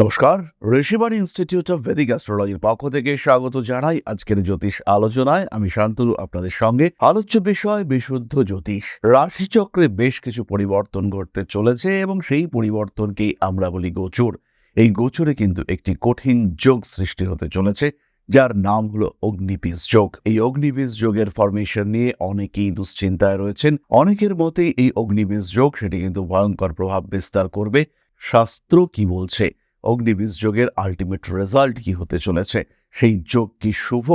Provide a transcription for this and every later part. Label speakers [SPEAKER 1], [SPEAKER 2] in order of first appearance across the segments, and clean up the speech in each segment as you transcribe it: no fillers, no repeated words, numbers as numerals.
[SPEAKER 1] নমস্কার, Rishibani institute of Vedic অ্যাস্ট্রোলজির পক্ষ থেকে স্বাগত জানাই আজকের জ্যোতিষ আলোচনায়। আমি শান্তনু আপনাদের সঙ্গে। আলোচ্য বিষয় বিশুদ্ধ জ্যোতিষ। রাশিচক্রে বেশ কিছু পরিবর্তন ঘটতে চলেছে এবং সেই পরিবর্তনকেই আমরা বলি গোচর। এই গোচরে কিন্তু একটি কঠিন যোগ সৃষ্টি হতে চলেছে, যার নাম হলো অগ্নিবীজ যোগ। এই অগ্নিবীজ যোগের ফরমেশন নিয়ে অনেকেই দুশ্চিন্তায় রয়েছেন। অনেকের মতেই এই অগ্নিবীজ যোগ সেটি কিন্তু ভয়ঙ্কর প্রভাব বিস্তার করবে। শাস্ত্র কি বলছে, অগ্নিবীজ যোগের আলটিমেট রেজাল্ট কি হতে চলেছে, সেই যোগ কি শুভ,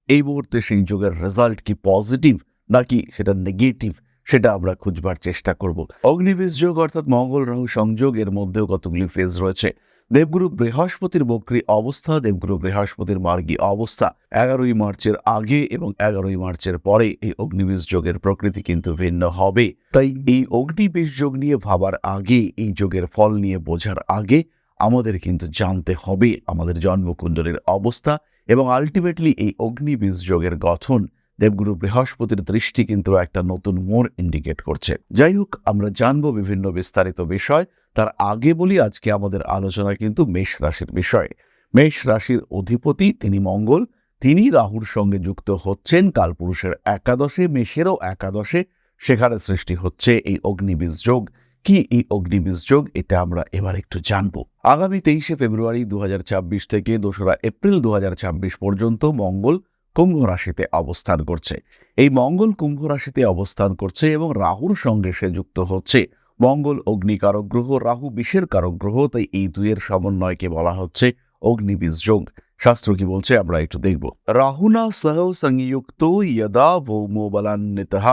[SPEAKER 1] এই মুহূর্তে সেই যোগের রেজাল্ট কি পজিটিভ নাকি সেটা নেগেটিভ, সেটা আমরা খুঁজবার চেষ্টা করব। অগ্নিবীজ যোগ অর্থাৎ মঙ্গল রাহু সংযোগ, এর মধ্যেও কতগুলি ফেজ রয়েছে। দেবগুরু বৃহস্পতির বক্রী অবস্থা, দেবগুরু বৃহস্পতির মার্গী অবস্থা 11ই মার্চের আগে এবং 11ই মার্চের পরে এই অগ্নিবীজ যোগের প্রকৃতি কিন্তু ভিন্ন হবে। তাই এই অগ্নিবীজ যোগ নিয়ে ভাবার আগে, এই যোগের ফল নিয়ে বোঝার আগে আমাদের কিন্তু জানতে হবে আমাদের জন্মকুণ্ডলীর অবস্থা এবং আলটিমেটলি এই অগ্নিবীজ যোগের গঠন। দেবগুরু বৃহস্পতির দৃষ্টি কিন্তু একটা নতুন মোড় ইন্ডিকেট করছে। যাই হোক, আমরা জানবো বিভিন্ন বিস্তারিত বিষয়। তার আগে বলি, আজকে আমাদের আলোচনা কিন্তু মেষ রাশির বিষয়। মেষ রাশির অধিপতি তিনি মঙ্গল, তিনি রাহুর সঙ্গে যুক্ত হচ্ছেন কালপুরুষের একাদশে, মেষেরও একাদশে। সেখানে সৃষ্টি হচ্ছে এই অগ্নিবীজ যোগ। কি এই অগ্নিবীজ যোগ, এটা আমরা এবার একটু জানব। আগামী 23শে ফেব্রুয়ারি 2026 থেকে 2রা এপ্রিল 2026 পর্যন্ত মঙ্গল কুম্ভ রাশিতে অবস্থান করছে। এই মঙ্গল কুম্ভ রাশিতে অবস্থান করছে এবং রাহুর সঙ্গে সে যুক্ত হচ্ছে। মঙ্গল অগ্নিকারক গ্রহ, রাহু বিষের কারক গ্রহ, তাই এই দুইয়ের সমন্বয়কে বলা হচ্ছে অগ্নিবীজ যোগ। শাস্ত্র কি বলছে আমরা একটু দেখব। রাহুনা সহ সংযুক্ত যদা ভৌমো বলান্বিতঃ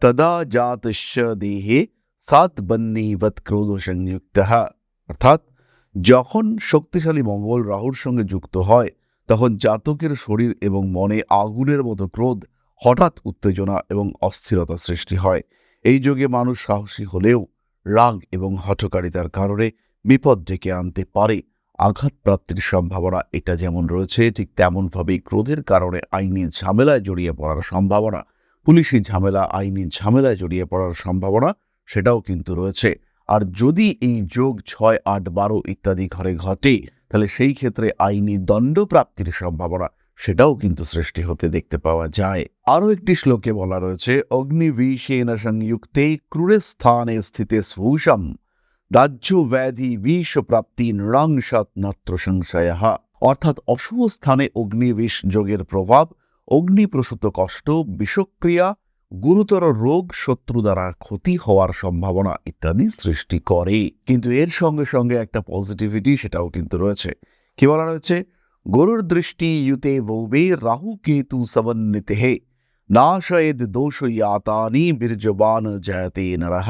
[SPEAKER 1] তদা জাতস্য দেহে সাত বন্নিবৎ ক্রোধ সংযুক্ত। অর্থাৎ যখন শক্তিশালী মঙ্গল রাহুর সঙ্গে যুক্ত হয়, তখন জাতকের শরীর এবং মনে আগুনের মতো ক্রোধ, হঠাৎ উত্তেজনা এবং অস্থিরতা সৃষ্টি হয়। এই যোগে মানুষ সাহসী হলেও রাগ এবং হঠকারিতার কারণে বিপদ ডেকে আনতে পারে। আঘাত প্রাপ্তির সম্ভাবনা এটা যেমন রয়েছে, ঠিক তেমনভাবেই ক্রোধের কারণে আইনি ঝামেলায় জড়িয়ে পড়ার সম্ভাবনা, পুলিশি ঝামেলা, আইনি ঝামেলায় জড়িয়ে পড়ার সম্ভাবনা সেটাও কিন্তু রয়েছে। আর যদি এই যোগ 6, 8, 12 ইত্যাদি ঘরে ঘটে, তাহলে সেই ক্ষেত্রে আইনি দণ্ড প্রাপ্তির সম্ভাবনা সেটাও কিন্তু সৃষ্টি হতে দেখতে পাওয়া যায়। আরও একটি শ্লোকে বলা রয়েছে, অগ্নিবিষেণ সংযুক্তে ক্রূরে স্থানে স্থিতে স্ভূষম দাহ্য ব্যাধি বিষ প্রাপ্তি নৃণাংসাৎ নত্র সংশয়ঃ। অর্থাৎ অশুভ স্থানে অগ্নিবিষ যোগের প্রভাব অগ্নিপ্রসূত কষ্ট, বিষক্রিয়া, গুরুতর রোগ, শত্রু দ্বারা ক্ষতি হওয়ার সম্ভাবনা ইত্যাদি সৃষ্টি করে। কিন্তু এর সঙ্গে সঙ্গে একটা পজিটিভিটি সেটাও কিন্তু রয়েছে। কি বলা রয়েছে, গরুর দৃষ্টি ইউতে ভৌবে রাহু কেতু সমন্বিতে নাশয়েদ দোষ ইয়াতানি বীর্যবান জয়তে নরঃ।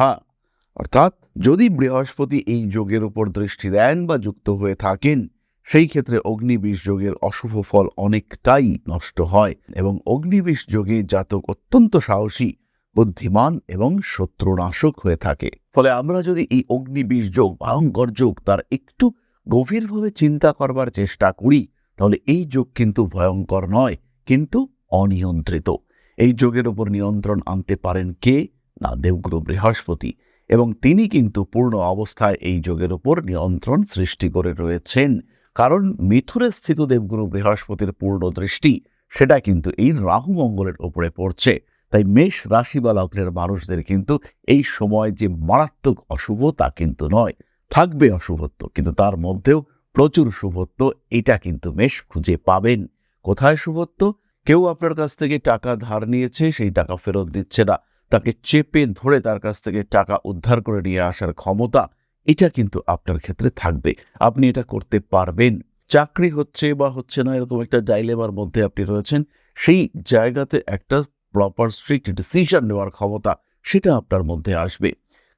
[SPEAKER 1] অর্থাৎ যদি বৃহস্পতি এই যোগের উপর দৃষ্টি দেন বা যুক্ত হয়ে থাকেন, সেই ক্ষেত্রে অগ্নিবীষ যোগের অশুভ ফল অনেকটাই নষ্ট হয় এবং অগ্নিবীষ যোগে জাতক অত্যন্ত সাহসী, বুদ্ধিমান এবং শত্রুনাশক হয়ে থাকে। ফলে আমরা যদি এই অগ্নিবীষ যোগ, ভয়ঙ্কর যোগ, তার একটু গভীরভাবে চিন্তা করবার চেষ্টা করি, তাহলে এই যোগ কিন্তু ভয়ঙ্কর নয়, কিন্তু অনিয়ন্ত্রিত। এই যোগের উপর নিয়ন্ত্রণ আনতে পারেন কে? না, দেবগুরু বৃহস্পতি। এবং তিনি কিন্তু পূর্ণ অবস্থায় এই যোগের উপর নিয়ন্ত্রণ সৃষ্টি করে রয়েছেন। কারণ মিথুনে স্থিত দেবগুরু বৃহস্পতির পূর্ণ দৃষ্টি সেটা কিন্তু এই রাহু মঙ্গলের উপরে পড়ছে। তাই মেষ রাশি বা লগ্নের মানুষদের কিন্তু এই সময় যে মারাত্মক অশুভ তা কিন্তু নয়, থাকবে অশুভত্ব, কিন্তু তার মধ্যেও প্রচুর শুভত্ব এটা কিন্তু মেষ খুঁজে পাবেন। কোথায় শুভত্ব? কেউ আপনার কাছ থেকে টাকা ধার নিয়েছে, সেই টাকা ফেরত দিচ্ছে না, তাকে চেপে ধরে তার কাছ থেকে টাকা উদ্ধার করে নিয়ে আসার ক্ষমতা এটা কিন্তু আপনার ক্ষেত্রে থাকবে। আপনি এটা করতে পারবেন। চাকরি হচ্ছে বা হচ্ছে না, এরকম একটা ডাইলেমার মধ্যে আপনি রয়েছেন, সেই জায়গাতে একটা প্রপার স্ট্রিক্ট ডিসিশন নেওয়ার ক্ষমতা সেটা আপনার মধ্যে আসবে।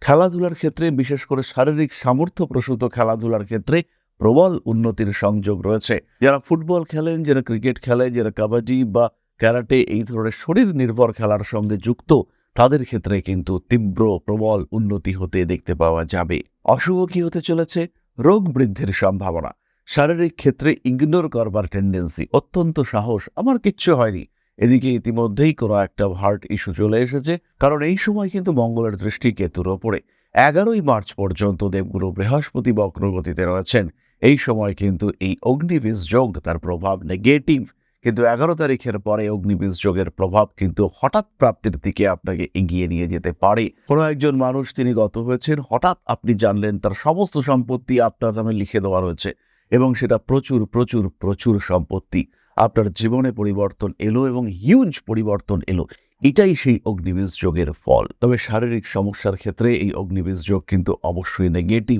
[SPEAKER 1] খেলাধুলার ক্ষেত্রে, বিশেষ করে শারীরিক সামর্থ্য প্রসূত খেলাধুলার ক্ষেত্রে প্রবল উন্নতির সংযোগ রয়েছে। যারা ফুটবল খেলেন, যারা ক্রিকেট খেলেন, যারা কাবাডি বা ক্যারাটে এই ধরনের শরীর নির্ভর খেলার সঙ্গে যুক্ত, তাদের ক্ষেত্রে কিন্তু তীব্র প্রবল উন্নতি হতে দেখতে পাওয়া যাবে। অশুভ কি হতে চলেছে? রোগ বৃদ্ধির সম্ভাবনা, শারীরিক ক্ষেত্রে ইগনোর করবার টেন্ডেন্সি, অত্যন্ত সাহস, আমার কিচ্ছু হয়নি। এদিকে ইতিমধ্যেই কোনো একটা হার্ট ইস্যু চলে এসেছে, কারণ এই সময় কিন্তু মঙ্গলের দৃষ্টি কেতুর ওপরে। 11ই মার্চ পর্যন্ত দেবগুরু বৃহস্পতি বক্রগতিতে রয়েছেন। এই সময় কিন্তু এই অগ্নিবীজ যোগ তার প্রভাব নেগেটিভ, কিন্তু 11 তারিখের পরে অগ্নিবীজ যোগের প্রভাব কিন্তু হঠাৎ প্রাপ্তির দিকে আপনাকে এগিয়ে নিয়ে যেতে পারে। কোনো একজন মানুষ তিনি গত হয়েছেন, হঠাৎ আপনি জানলেন তার সমস্ত সম্পত্তি আপনার নামে লিখে দেওয়া রয়েছে এবং সেটা প্রচুর প্রচুর প্রচুর সম্পত্তি। আপনার জীবনে পরিবর্তন এলো এবং হিউজ পরিবর্তন এলো। এটাই সেই অগ্নিবীজ যোগের ফল। তবে শারীরিক সমস্যার ক্ষেত্রে এই অগ্নিবীজ যোগ কিন্তু অবশ্যই নেগেটিভ।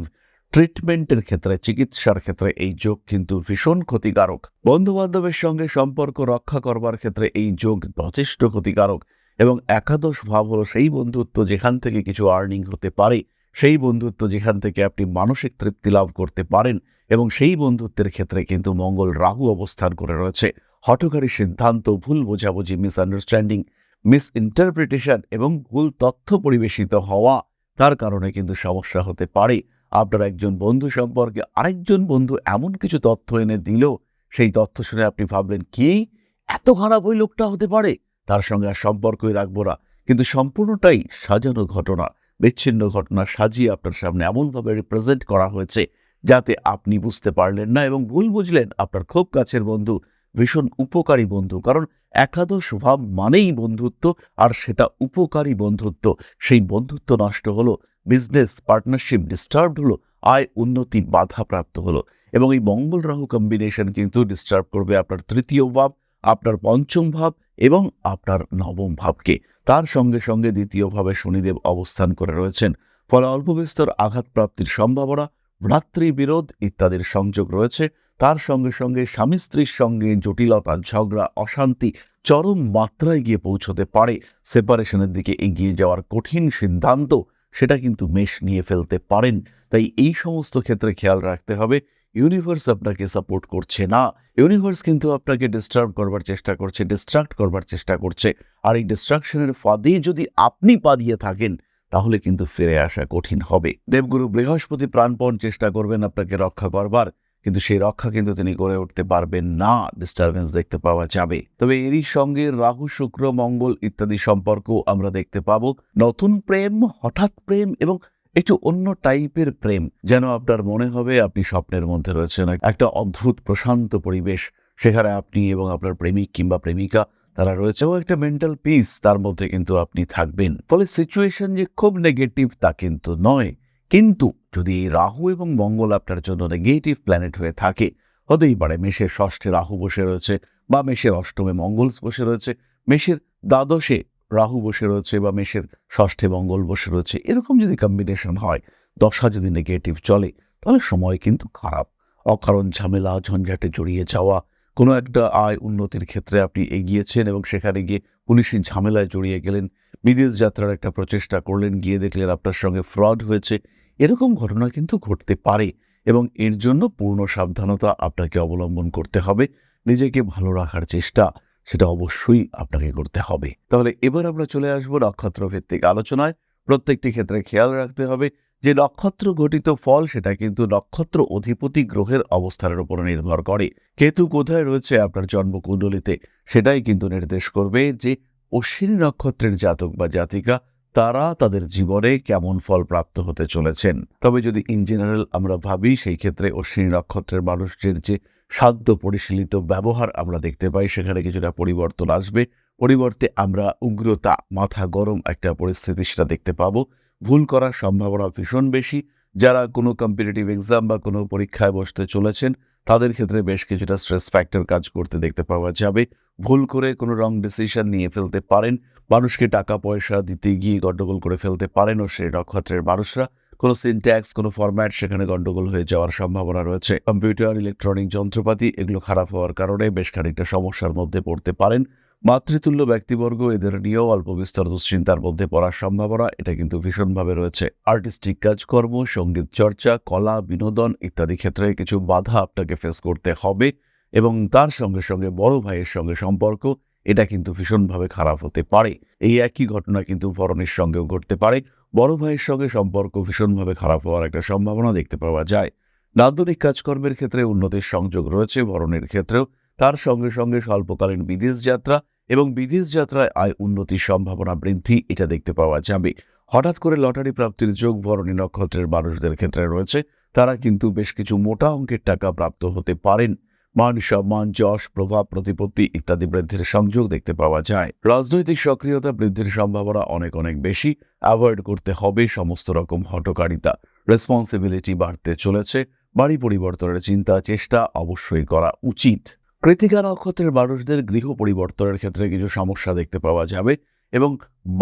[SPEAKER 1] ট্রিটমেন্টের ক্ষেত্রে, চিকিৎসার ক্ষেত্রে এই যোগ কিন্তু ভীষণ ক্ষতিকারক। বন্ধু বান্ধবের সঙ্গে সম্পর্ক রক্ষা করবার ক্ষেত্রে এই যোগ যথেষ্ট ক্ষতিকারক। এবং একাদশ ভাব হলো সেই বন্ধুত্ব যেখান থেকে কিছু আর্নিং হতে পারে, সেই বন্ধুত্ব যেখান থেকে আপনি মানসিক তৃপ্তি লাভ করতে পারেন, এবং সেই বন্ধুত্বের ক্ষেত্রে কিন্তু মঙ্গল রাহু অবস্থান করে রয়েছে। হঠকারী সিদ্ধান্ত, ভুল বোঝাবুঝি, মিসআন্ডারস্ট্যান্ডিং, মিসইন্টারপ্রিটেশন এবং ভুল তথ্য পরিবেশিত হওয়া, তার কারণে কিন্তু সমস্যা হতে পারে। আপনার একজন বন্ধু সম্পর্কে আরেকজন বন্ধু এমন কিছু তথ্য এনে দিল, সেই তথ্য শুনে আপনি ভাবলেন, কি এত খারাপ ওই লোকটা হতে পারে, তার সঙ্গে আর সম্পর্কই রাখবো না। কিন্তু সম্পূর্ণটাই সাজানো ঘটনা, বিচ্ছিন্ন ঘটনা সাজিয়ে আপনার সামনে এমনভাবে রিপ্রেজেন্ট করা হয়েছে যাতে আপনি বুঝতে পারলেন না এবং ভুল বুঝলেন আপনার খুব কাছের বন্ধু ভীষণ উপকারী বন্ধু। কারণ একাদশ ভাব মানেই বন্ধুত্ব, আর সেটা উপকারী বন্ধুত্ব। সেই বন্ধুত্ব নষ্ট হলো, বিজনেস পার্টনারশিপ ডিস্টার্ব হলো, আয় উন্নতি বাধাপ্রাপ্ত হলো। এবং এই মঙ্গল রাহু কম্বিনেশন কিন্তু ডিস্টার্ব করবে আপনার তৃতীয় ভাব, আপনার পঞ্চম ভাব এবং আপনার নবম ভাবকে। তার সঙ্গে সঙ্গে দ্বিতীয় ভাবে শনিদেব অবস্থান করে রয়েছেন। ফলে অল্প বিস্তর আঘাত প্রাপ্তির সম্ভাবনা, ভ্রাতৃবিরোধ ইত্যাদির সংযোগ রয়েছে। তার সঙ্গে সঙ্গে স্বামী স্ত্রীর সঙ্গে জটিলতা, ঝগড়া, অশান্তি চরম মাত্রায় গিয়ে পৌঁছতে পারে। সেপারেশনের দিকে এগিয়ে যাওয়ার কঠিন সিদ্ধান্ত, সেটা কিন্তু মেষ নিয়ে ফেলতে পারেন। তাই এই সমস্ত ক্ষেত্রে খেয়াল রাখতে হবে, ইউনিভার্স আপনাকে সাপোর্ট করছে না। ইউনিভার্স কিন্তু আপনাকে ডিস্টার্ব করবার চেষ্টা করছে, ডিস্ট্রাক্ট করবার চেষ্টা করছে। আর এই ডিস্ট্রাকশনের ফাঁদে যদি আপনি পা দিয়ে থাকেন, তাহলে কিন্তু ফিরে আসা কঠিন হবে। দেবগুরু বৃহস্পতি প্রাণপণ চেষ্টা করবেন আপনাকে রক্ষা করবার, কিন্তু সেই রক্ষা কিন্তু তিনি করে উঠতে পারবেন না। ডিস্টারবেন্স দেখতে পাওয়া যাবে। তবে এরই সঙ্গে রাহু, শুক্র, মঙ্গল ইত্যাদি সম্পর্ক আমরা দেখতে পাবো। নতুন প্রেম, হঠাৎ প্রেম এবং একটু অন্য টাইপের প্রেম, যেন আপনার মনে হবে আপনি স্বপ্নের মধ্যে রয়েছেন। একটা অদ্ভুত প্রশান্ত পরিবেশ, সেখানে আপনি এবং আপনার প্রেমিক কিংবা প্রেমিকা তারা রয়েছে, এবং একটা মেন্টাল পিস তার মধ্যে কিন্তু আপনি থাকবেন। ফলে সিচুয়েশন যে খুব নেগেটিভ তা কিন্তু নয়। কিন্তু যদি এই রাহু এবং মঙ্গল আপনার জন্য নেগেটিভ প্ল্যানেট হয়ে থাকে, হতেই পারে মেষের ষষ্ঠে রাহু বসে রয়েছে, বা মেষের অষ্টমে মঙ্গল বসে রয়েছে, মেষের দ্বাদশে রাহু বসে রয়েছে, বা মেষের ষষ্ঠে মঙ্গল বসে রয়েছে। এরকম যদি কম্বিনেশন হয়, দশা যদি নেগেটিভ চলে, তাহলে সময় কিন্তু খারাপ। অকারণ ঝামেলা ঝঞ্ঝাটে জড়িয়ে যাওয়া, কোনো একটা আয় উন্নতির ক্ষেত্রে আপনি এগিয়েছেন এবং সেখানে গিয়ে পুলিশি ঝামেলায় জড়িয়ে গেলেন, বিদেশ যাত্রার একটা প্রচেষ্টা করলেন, গিয়ে দেখলেন আপনার সঙ্গে ফ্রড হয়েছে। এরকম ঘটনা কিন্তু ঘটতে পারে এবং এর জন্য পূর্ণ সাবধানতা আপনাকে অবলম্বন করতে হবে। নিজেকে ভালো রাখার চেষ্টা, সেটা অবশ্যই আপনাকে করতে হবে। তাহলে এবার আমরা চলে আসবো নক্ষত্র ভিত্তিক আলোচনায়। প্রত্যেকটি ক্ষেত্রে খেয়াল রাখতে হবে যে নক্ষত্র ঘটিত ফল, সেটা কিন্তু নক্ষত্র অধিপতি গ্রহের অবস্থানের উপর নির্ভর করে। কেতু কোথায় রয়েছে আপনার জন্মকুণ্ডলিতে, সেটাই কিন্তু নির্দেশ করবে যে অশ্বিনী নক্ষত্রের জাতক বা জাতিকা তারা তাদের জীবনে কেমন ফল প্রাপ্ত হতে চলেছেন। তবে যদি ইন জেনারেল আমরা ভাবি, সেই ক্ষেত্রে অশ্বিনী নক্ষত্রের মানুষদের যে শান্ত পরিশীলিত ব্যবহার আমরা দেখতে পাই, সেখানে কিছুটা পরিবর্তন আসবে। পরিবর্তে আমরা উগ্রতা, মাথা গরম একটা পরিস্থিতি সেটা দেখতে পাবো। ভুল করার সম্ভাবনা ভীষণ বেশি। যারা কোনো কম্পিটিটিভ এক্সাম বা কোনো পরীক্ষায় বসতে চলেছেন, তাদের ক্ষেত্রে বেশ কিছুটা স্ট্রেস ফ্যাক্টর কাজ করতে দেখতে পাওয়া যাবে। ভুল করে কোনো রং ডিসিশন নিয়ে ফেলতে পারেন, মানুষকে টাকা পয়সা দিতে গিয়ে গন্ডগোল করে ফেলতে পারেন। ও সেই নক্ষত্রের মানুষরা কোনো সিনট্যাক্স, কোনো ফরম্যাট সেখানে গন্ডগোল হয়ে যাওয়ার সম্ভাবনা রয়েছে। কম্পিউটার, ইলেকট্রনিক যন্ত্রপাতি এগুলো খারাপ হওয়ার কারণে বেশ খানিকটা সমস্যার মধ্যে পড়তে পারেন। মাতৃতুল্য ব্যক্তিবর্গ এদের নিয়েও অল্প বিস্তর দুশ্চিন্তার মধ্যে পড়ার সম্ভাবনা এটা কিন্তু ভীষণভাবে রয়েছে। আর্টিস্টিক কাজকর্ম, সঙ্গীত চর্চা, কলা, বিনোদন ইত্যাদি ক্ষেত্রে কিছু বাধা আপনাকে ফেস করতে হবে। এবং তার সঙ্গে সঙ্গে বড় ভাইয়ের সঙ্গে সম্পর্ক, এটা কিন্তু ভীষণভাবে খারাপ হতে পারে। এই একই ঘটনা কিন্তু ভরণের সঙ্গেও ঘটতে পারে। বড় ভাইয়ের সঙ্গে সম্পর্ক ভীষণভাবে খারাপ হওয়ার একটা সম্ভাবনা দেখতে পাওয়া যায়। নান্দনিক কাজকর্মের ক্ষেত্রে উন্নতির সংযোগ রয়েছে ভরণের ক্ষেত্রেও। তার সঙ্গে সঙ্গে স্বল্পকালীন বিদেশ যাত্রা এবং বিদেশ যাত্রায় আয় উন্নতির সম্ভাবনা বৃদ্ধি, এটা দেখতে পাওয়া যাবে। হঠাৎ করে লটারি প্রাপ্তির যোগ ভরণী নক্ষত্রের মানুষদের ক্ষেত্রে রয়েছে। তারা কিন্তু বেশ কিছু মোটা অঙ্কের টাকা প্রাপ্ত হতে পারেন। মান সম্মান, যশ, প্রভাব, প্রতিপত্তি ইত্যাদি বৃদ্ধির সংযোগ দেখতে পাওয়া যায়। রাজনৈতিক সক্রিয়তা বৃদ্ধির সম্ভাবনা অনেক অনেক বেশি। অ্যাভয়েড করতে হবে সমস্ত রকম হঠকারিতা। রেসপন্সিবিলিটি বাড়তে চলেছে। বাড়ি পরিবর্তনের চিন্তা চেষ্টা অবশ্যই করা উচিত। কৃত্তিকা নক্ষত্রের মানুষদের গৃহ পরিবর্তনের ক্ষেত্রে কিছু সমস্যা দেখতে পাওয়া যাবে এবং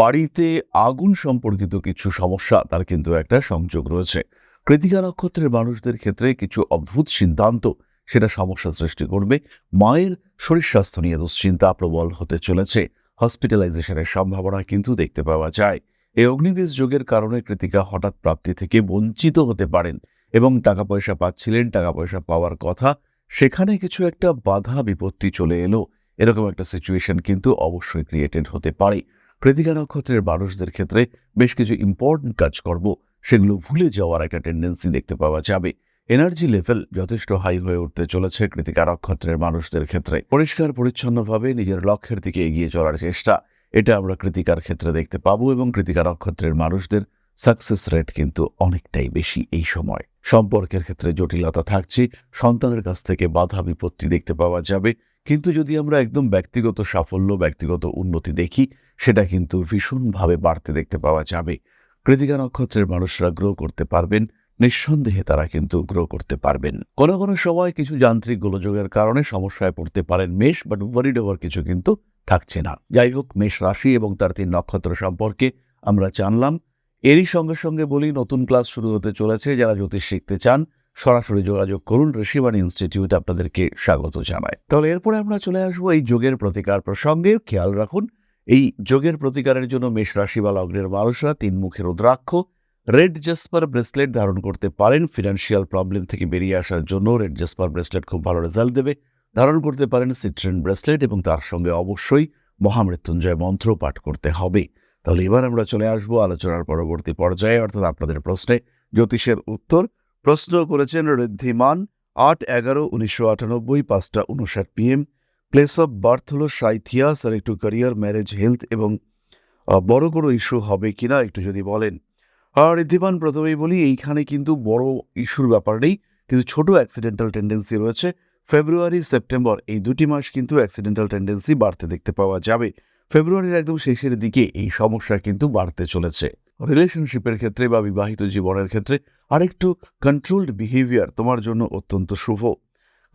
[SPEAKER 1] বাড়িতে আগুন সম্পর্কিত কিছু সমস্যা তার কিন্তু একটা সংযোগ রয়েছে। কৃত্তিকা নক্ষত্রের মানুষদের ক্ষেত্রে কিছু অদ্ভুত সিদ্ধান্ত সেটা সমস্যা সৃষ্টি করবে। মায়ের শরীর স্বাস্থ্য নিয়ে দুশ্চিন্তা প্রবল হতে চলেছে। হসপিটালাইজেশনের সম্ভাবনা কিন্তু দেখতে পাওয়া যায়। এই অগ্নিবীজ যোগের কারণে কৃত্তিকা হঠাৎ প্রাপ্তি থেকে বঞ্চিত হতে পারেন এবং টাকা পয়সা পাচ্ছিলেন, টাকা পয়সা পাওয়ার কথা, সেখানে কিছু একটা বাধা বিপত্তি চলে এলো, এরকম একটা সিচুয়েশন কিন্তু অবশ্যই ক্রিয়েটেড হতে পারে। কৃত্তিকা নক্ষত্রের মানুষদের ক্ষেত্রে বেশ কিছু ইম্পর্টেন্ট কাজকর্ম সেগুলো ভুলে যাওয়ার একটা টেন্ডেন্সি দেখতে পাওয়া যাবে। এনার্জি লেভেল যথেষ্ট হাই হয়ে উঠতে চলেছে কৃত্তিকা নক্ষত্রের মানুষদের ক্ষেত্রে। পরিষ্কার পরিচ্ছন্নভাবে নিজের লক্ষ্যের দিকে এগিয়ে চলার চেষ্টা, এটা আমরা কৃত্তিকার ক্ষেত্রে দেখতে পাবো এবং কৃত্তিকা নক্ষত্রের মানুষদের সাকসেস রেট কিন্তু অনেকটাই বেশি এই সময়। সম্পর্কের ক্ষেত্রে জটিলতা থাকছে, সন্তানের কাছ থেকে বাধা বিপত্তি দেখতে পাওয়া যাবে, কিন্তু যদি আমরা একদম ব্যক্তিগত সাফল্য, ব্যক্তিগত উন্নতি দেখি, সেটা কিন্তু ভীষণভাবে বাড়তে দেখতে পাওয়া যাবে। কৃত্তিকা নক্ষত্রের মানুষরা গ্রো করতে পারবেন, নিঃসন্দেহে তারা কিন্তু গ্রো করতে পারবেন। কোনো কোনো সময় কিছু যান্ত্রিক গোলযোগের কারণে সমস্যায় পড়তে পারেন মেষ, বাট ওয়ারিড ওভার কিছু কিন্তু থাকছে না। যাই হোক, মেষ রাশি এবং তার 3 নক্ষত্র সম্পর্কে আমরা জানলাম। এরই সঙ্গে সঙ্গে বলি, নতুন ক্লাস শুরু হতে চলেছে। যারা জ্যোতিষ শিখতে চান সরাসরি যোগাযোগ করুন। ঋষিবাণী ইনস্টিটিউট আপনাদেরকে স্বাগত জানায়। তাহলে এরপরে আমরা চলে আসবো এই যোগের প্রতিকার প্রসঙ্গে। খেয়াল রাখুন, এই যোগের প্রতিকারের জন্য মেষ রাশি বা লগ্নের মানুষরা 3 মুখের রুদ্রাক্ষ, রেড জেসপার ব্রেসলেট ধারণ করতে পারেন। ফিনান্সিয়াল প্রবলেম থেকে বেরিয়ে আসার জন্য রেড জেসপার ব্রেসলেট খুব ভালো রেজাল্ট দেবে। ধারণ করতে পারেন সিট্রেন ব্রেসলেট এবং তার সঙ্গে অবশ্যই মহামৃত্যুঞ্জয় মন্ত্র পাঠ করতে হবে। তাহলে এবার আমরা চলে আসবো আলোচনার পরবর্তী পর্যায়ে, অর্থাৎ আপনাদের প্রশ্নে জ্যোতিষের উত্তর। প্রশ্ন করেছেন Riddhiman, 8/11/1998, 5:59 PM। Place of birth হলো সাইথিয়া। স্যার, একটু ক্যারিয়ার, ম্যারেজ, হেলথ এবং বড় কোনো ইস্যু হবে কিনা একটু যদি বলেন। ঋদ্ধিমান, প্রথমেই বলি, এইখানে কিন্তু বড় ইস্যুর ব্যাপার নেই, কিন্তু ছোট অ্যাক্সিডেন্টাল টেন্ডেন্সি রয়েছে। ফেব্রুয়ারি, সেপ্টেম্বর এই 2টি মাস কিন্তু অ্যাক্সিডেন্টাল টেন্ডেন্সি বাড়তে দেখতে পাওয়া যাবে। ফেব্রুয়ারির একদম শেষের দিকে এই সমস্যা কিন্তু বাড়তে চলেছে। রিলেশনশিপের ক্ষেত্রে বা বিবাহিত জীবনের ক্ষেত্রে আরেকটু কন্ট্রোলড বিহেভিয়ার তোমার জন্য অত্যন্ত শুভ।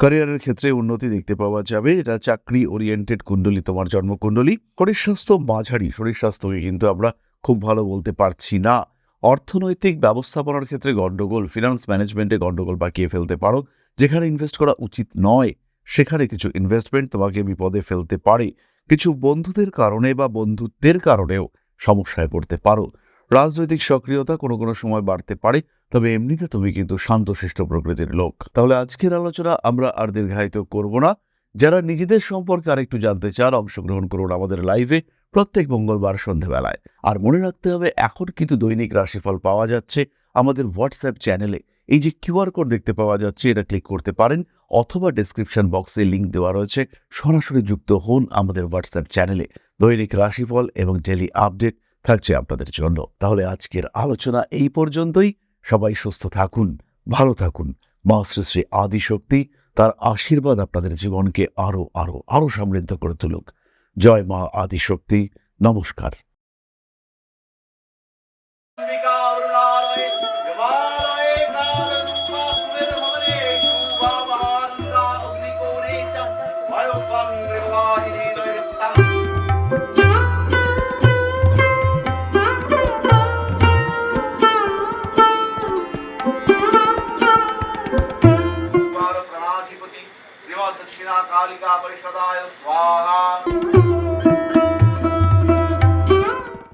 [SPEAKER 1] ক্যারিয়ারের ক্ষেত্রে উন্নতি দেখতে পাওয়া যাবে। এটা চাকরি ওরিয়েন্টেড কুণ্ডলী, তোমার জন্মকুণ্ডলী। শরীর স্বাস্থ্য মাঝারি, শরীর স্বাস্থ্যকে কিন্তু আমরা খুব ভালো বলতে পারছি না। অর্থনৈতিক ব্যবস্থাপনার ক্ষেত্রে গণ্ডগোল, ফিনান্স ম্যানেজমেন্টে গণ্ডগোল পাকিয়ে ফেলতে পারো। যেখানে ইনভেস্ট করা উচিত নয় সেখানে কিছু ইনভেস্টমেন্ট তোমাকে বিপদে ফেলতে পারে। কিছু বন্ধুদের কারণে বা বন্ধুত্বের কারণেও সমস্যায় পড়তে পারো। রাজনৈতিক সক্রিয়তা কোনো কোনো সময় বাড়তে পারে, তবে এমনিতে তুমি কিন্তু শান্তশিষ্ট প্রকৃতির লোক। তাহলে আজকের আলোচনা আমরা আর দীর্ঘায়িত করব না। যারা নিজেদের সম্পর্কে আরেকটু জানতে চান, অংশগ্রহণ করুন আমাদের লাইভে প্রত্যেক মঙ্গলবার সন্ধ্যাবেলায়। আর মনে রাখতে হবে, এখন কিন্তু দৈনিক রাশিফল পাওয়া যাচ্ছে আমাদের হোয়াটসঅ্যাপ চ্যানেলে। এই যে কিউআর কোড দেখতে পাওয়া যাচ্ছে, এটা ক্লিক করতে পারেন, অথবা ডেসক্রিপশন বক্সে লিঙ্ক দেওয়া রয়েছে। সরাসরি যুক্ত হন আমাদের হোয়াটসঅ্যাপ চ্যানেলে। দৈনিক রাশিফল এবং ডেলি আপডেট থাকছে আপনাদের জন্য। তাহলে আজকের আলোচনা এই পর্যন্তই। সবাই সুস্থ থাকুন, ভালো থাকুন। মা শ্রী শ্রী আদিশক্তি তার আশীর্বাদ আপনাদের জীবনকে আরো আরো আরো সমৃদ্ধ করে তুলুক। জয় মা আদিশক্তি। নমস্কার।
[SPEAKER 2] दक्षिणा कालिका परिषदाय स्वाहा।